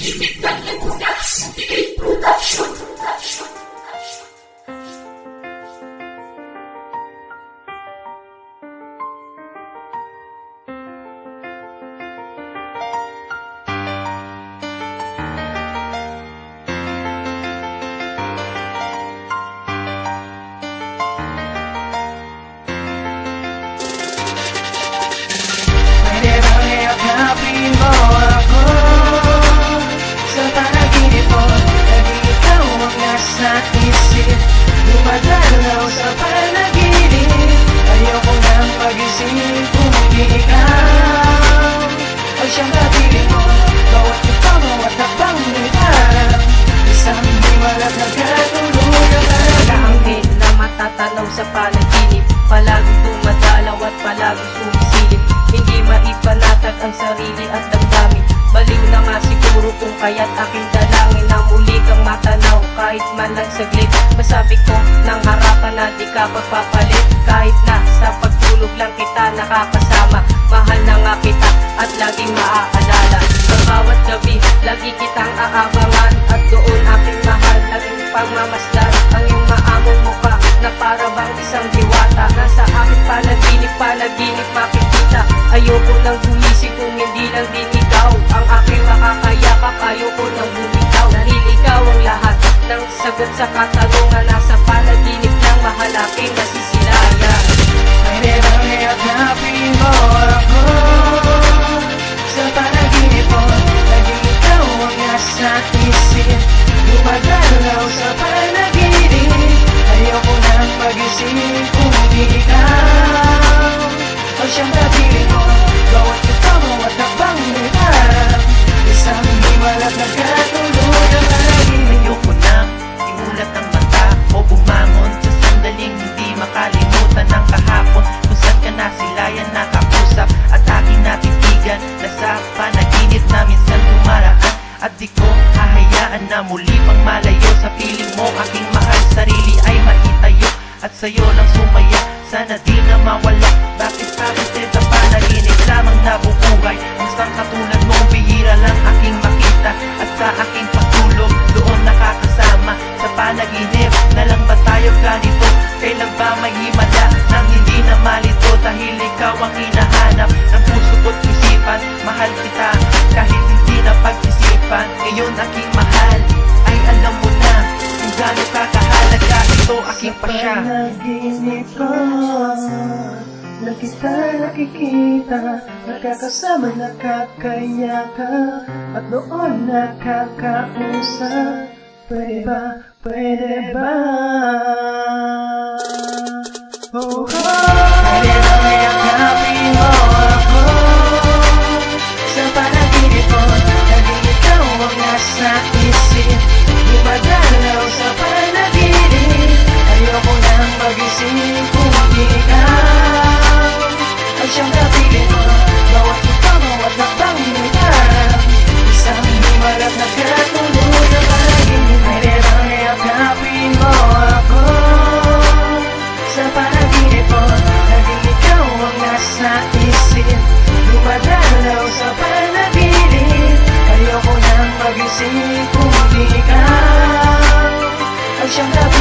Himig ng Laguna, Syndicate Production. Pwede bang yakapin mo ako sa panaginip mo? Lagi ikaw ang nasa isip, dumadalaw sa panaginip. Ayoko nang mag-isip kung di ikaw ang siyang kapiling mo. Bawat ikaw, bawat habang nilang isang hiwalat na katuluyan. Langit na matatanaw sa panaginip, palaging dumadalaw at palaging sumisilip. Hindi maipanatag ang sarili at damdamin. Baliw na nga siguro kung kaya't aking dalangin na muli kang matanaw kahit man lang saglit. Masabi ko ng harapan na di ka pagpapalit, kahit na sa pagtulog lang kita nakakasama. Mahal na nga kita at laging maaalala. Sa bawat gabi, lagi kitang aabangan, at doon aking mahal, laging pagmamasdan ang iyong maamong mukha na para bang isang diwata. Nasa aking panaginip makikita. Ayoko nang gumising kung hindi lang din ikaw ang aking makakayakap. Ayoko nang bumitaw dahil ikaw ang lahat ng sagot sa katanungan. Nasa panaginip lang, mahal aking nasisilayan. Pwede bang yakapin mo ako sa panaginip mo? Lagi ikaw ang nasa isip, dumadalaw sa panaginip. Ayoko nang mag-isip kung di ikaw ang siyang kapiling mo. Bawat ikaw, bawat habang nilang isang hiwalat na katuluyan. Ayoko nang imulat ang mata o bumangon sa sandaling hindi makalimutan ng kahapon, kung saan ka nasilayan nakausap at aking natitigan na sa panaginip na minsan dumaraan. At di ko hahayaan na muli pang malayo sa piling mo. Aking mahal sarili ay maitayo at sa'yo lang sumaya, sana di na mawala. Bakit kasi sa panaginip lamang nabubuhay ang isang katulad mong bihira lang aking makita, at sa aking pagtulog doon nakakasama. Sa panaginip na lang ba tayo ganito? Kailan ba may himala nang hindi na malito? Dahil ikaw ang hinahanap ng puso ko't isipan. Mahal kita kahit hindi na pag-isipan. Ngayon aking mahal ay alam mo na kung gaano ka kahalaga. Ito aking pasya. Panaginip ko na kita nakikita, nakakasama, nakakayaka, at doon nakakausap. Pwede ba? Pwede ba? Oh, oh. Pwede bang yakapin mo ako sa panaginip mo? Lagi ikaw ang nasa isip, dumadalaw sa panaginip. Ayoko nang mag-isip kung di ikaw ang siyang kapiling mo. Bawat ikaw, bawat habang nilang isang hiwalat na katuluyan. Pwede bang yakapin mo ako sa panaginip mo? Lagi ikaw ang nasa isip, dumadalaw sa panaginip. Ayoko nang mag-isip kung di ikaw ang siyang kapiling mo.